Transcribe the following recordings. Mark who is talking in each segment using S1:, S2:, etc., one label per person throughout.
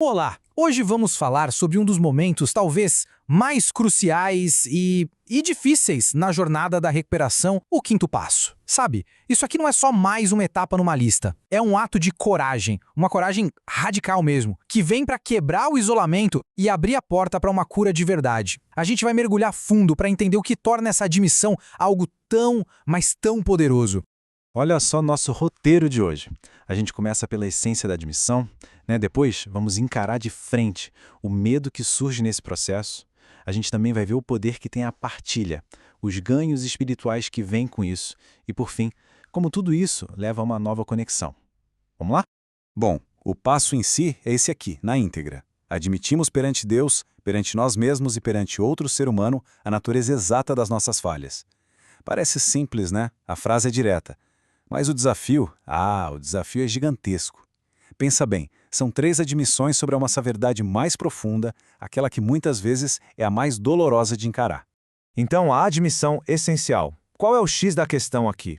S1: Olá! Hoje vamos falar sobre um dos momentos talvez mais cruciais e difíceis na jornada da recuperação, o quinto passo. Sabe, isso aqui não é só mais uma etapa numa lista. É um ato de coragem, uma coragem radical mesmo, que vem para quebrar o isolamento e abrir a porta para uma cura de verdade. A gente vai mergulhar fundo para entender o que torna essa admissão algo tão, mas tão poderoso.
S2: Olha só nosso roteiro de hoje. A gente começa pela essência da admissão, né? Depois vamos encarar de frente o medo que surge nesse processo. A gente também vai ver o poder que tem a partilha, os ganhos espirituais que vêm com isso e, por fim, como tudo isso leva a uma nova conexão. Vamos lá?
S3: Bom, o passo em si é esse aqui, na íntegra. Admitimos perante Deus, perante nós mesmos e perante outro ser humano a natureza exata das nossas falhas. Parece simples, né? A frase é direta. Mas o desafio é gigantesco. Pensa bem, são 3 admissões sobre a nossa verdade mais profunda, aquela que muitas vezes é a mais dolorosa de encarar.
S2: Então, a admissão essencial. Qual é o X da questão aqui?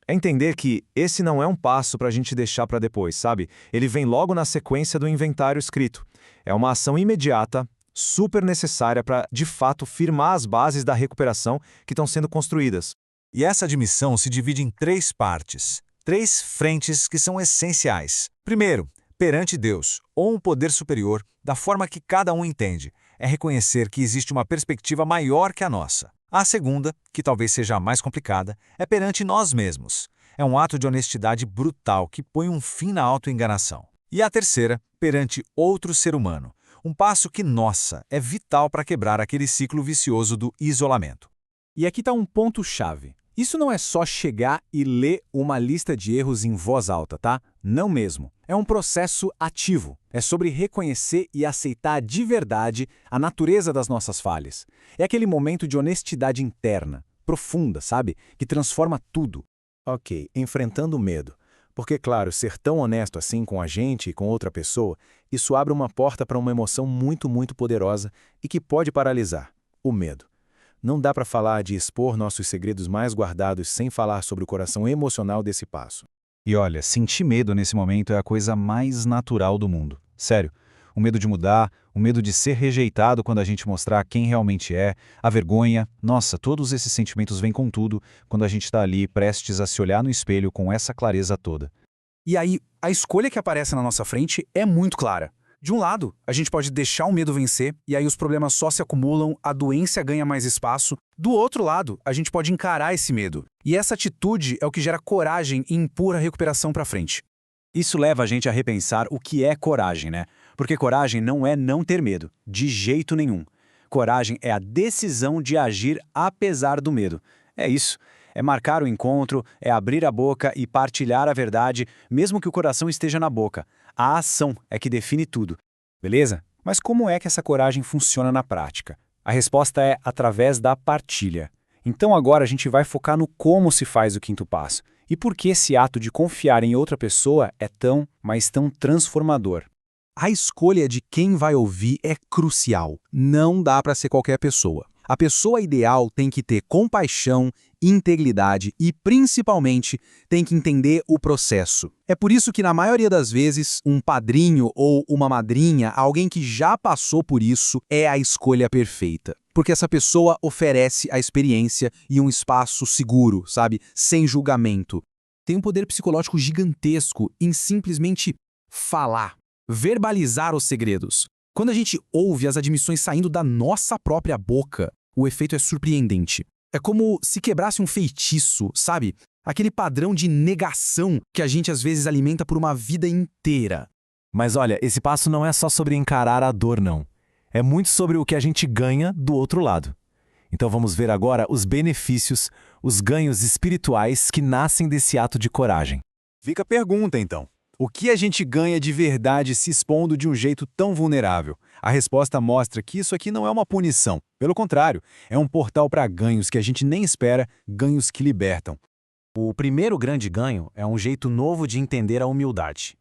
S2: É entender que esse não é um passo para a gente deixar para depois, sabe? Ele vem logo na sequência do inventário escrito. É uma ação imediata, super necessária para, de fato, firmar as bases da recuperação que estão sendo construídas.
S3: E essa admissão se divide em 3 partes, 3 frentes que são essenciais. Primeiro, perante Deus, ou um poder superior, da forma que cada um entende, é reconhecer que existe uma perspectiva maior que a nossa. A segunda, que talvez seja a mais complicada, é perante nós mesmos. É um ato de honestidade brutal que põe um fim na autoenganação. E a terceira, perante outro ser humano. Um passo que, nossa, é vital para quebrar aquele ciclo vicioso do isolamento.
S4: E aqui está um ponto-chave. Isso não é só chegar e ler uma lista de erros em voz alta, tá? Não mesmo. É um processo ativo. É sobre reconhecer e aceitar de verdade a natureza das nossas falhas. É aquele momento de honestidade interna, profunda, sabe? Que transforma tudo. Ok, enfrentando o medo. Porque, claro, ser tão honesto assim com a gente e com outra pessoa, isso abre uma porta para uma emoção muito, muito poderosa e que pode paralisar: o medo. Não dá para falar de expor nossos segredos mais guardados sem falar sobre o coração emocional desse passo.
S2: E olha, sentir medo nesse momento é a coisa mais natural do mundo. Sério, o medo de mudar, o medo de ser rejeitado quando a gente mostrar quem realmente é, a vergonha, nossa, todos esses sentimentos vêm com tudo quando a gente está ali prestes a se olhar no espelho com essa clareza toda.
S1: E aí, a escolha que aparece na nossa frente é muito clara. De um lado, a gente pode deixar o medo vencer, e aí os problemas só se acumulam, a doença ganha mais espaço. Do outro lado, a gente pode encarar esse medo. E essa atitude é o que gera coragem e empurra a recuperação para frente.
S4: Isso leva a gente a repensar o que é coragem, né? Porque coragem não é não ter medo, de jeito nenhum. Coragem é a decisão de agir apesar do medo. É isso. É marcar o encontro, é abrir a boca e partilhar a verdade, mesmo que o coração esteja na boca. A ação é que define tudo. Beleza? Mas como é que essa coragem funciona na prática? A resposta é através da partilha. Então agora a gente vai focar no como se faz o quinto passo e por que esse ato de confiar em outra pessoa é tão, mas tão transformador.
S1: A escolha de quem vai ouvir é crucial. Não dá para ser qualquer pessoa. A pessoa ideal tem que ter compaixão, integridade e, principalmente, tem que entender o processo. É por isso que, na maioria das vezes, um padrinho ou uma madrinha, alguém que já passou por isso, é a escolha perfeita. Porque essa pessoa oferece a experiência e um espaço seguro, sabe? Sem julgamento. Tem um poder psicológico gigantesco em simplesmente falar, verbalizar os segredos. Quando a gente ouve as admissões saindo da nossa própria boca, o efeito é surpreendente. É como se quebrasse um feitiço, sabe? Aquele padrão de negação que a gente às vezes alimenta por uma vida inteira.
S4: Mas olha, esse passo não é só sobre encarar a dor, não. É muito sobre o que a gente ganha do outro lado. Então vamos ver agora os benefícios, os ganhos espirituais que nascem desse ato de coragem.
S3: Fica a pergunta, então. O que a gente ganha de verdade se expondo de um jeito tão vulnerável? A resposta mostra que isso aqui não é uma punição. Pelo contrário, é um portal para ganhos que a gente nem espera, ganhos que libertam.
S4: O primeiro grande ganho é um jeito novo de entender a humildade.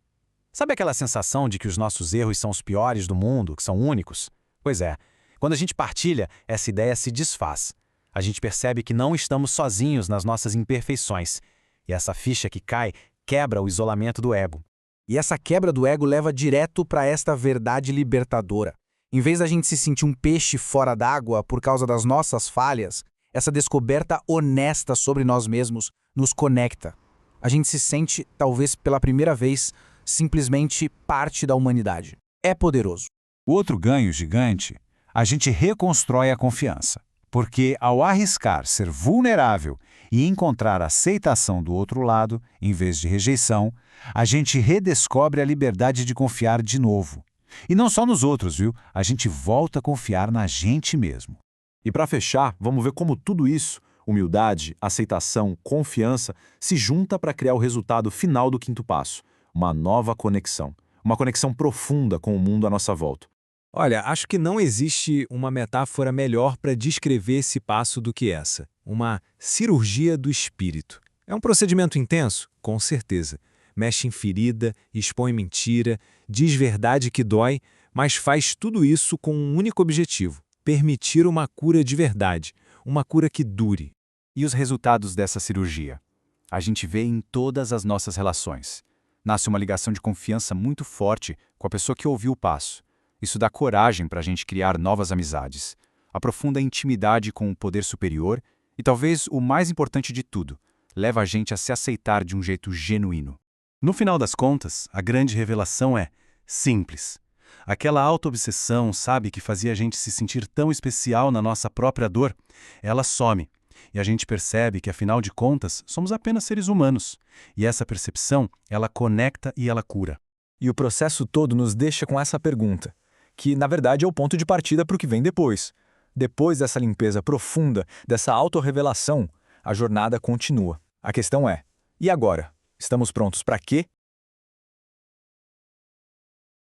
S4: Sabe aquela sensação de que os nossos erros são os piores do mundo, que são únicos? Pois é, quando a gente partilha, essa ideia se desfaz. A gente percebe que não estamos sozinhos nas nossas imperfeições. E essa ficha que cai quebra o isolamento do ego.
S1: E essa quebra do ego leva direto para esta verdade libertadora. Em vez da gente se sentir um peixe fora d'água por causa das nossas falhas, essa descoberta honesta sobre nós mesmos nos conecta. A gente se sente, talvez pela primeira vez, simplesmente parte da humanidade. É poderoso.
S3: O outro ganho gigante, a gente reconstrói a confiança. Porque ao arriscar ser vulnerável e encontrar aceitação do outro lado, em vez de rejeição, a gente redescobre a liberdade de confiar de novo. E não só nos outros, viu? A gente volta a confiar na gente mesmo.
S2: E para fechar, vamos ver como tudo isso, humildade, aceitação, confiança, se junta para criar o resultado final do quinto passo, uma nova conexão. Uma conexão profunda com o mundo à nossa volta.
S4: Olha, acho que não existe uma metáfora melhor para descrever esse passo do que essa. Uma cirurgia do espírito. É um procedimento intenso? Com certeza. Mexe em ferida, expõe mentira, diz verdade que dói, mas faz tudo isso com um único objetivo: permitir uma cura de verdade, uma cura que dure.
S3: E os resultados dessa cirurgia? A gente vê em todas as nossas relações. Nasce uma ligação de confiança muito forte com a pessoa que ouviu o passo. Isso dá coragem para a gente criar novas amizades, aprofunda a intimidade com o poder superior e, talvez o mais importante de tudo, leva a gente a se aceitar de um jeito genuíno. No final das contas, a grande revelação é simples. Aquela auto-obsessão, sabe, que fazia a gente se sentir tão especial na nossa própria dor, ela some. E a gente percebe que, afinal de contas, somos apenas seres humanos. E essa percepção, ela conecta e ela cura.
S5: E o processo todo nos deixa com essa pergunta, que na verdade é o ponto de partida para o que vem depois. Depois dessa limpeza profunda, dessa autorrevelação, a jornada continua. A questão é, e agora? Estamos prontos para quê?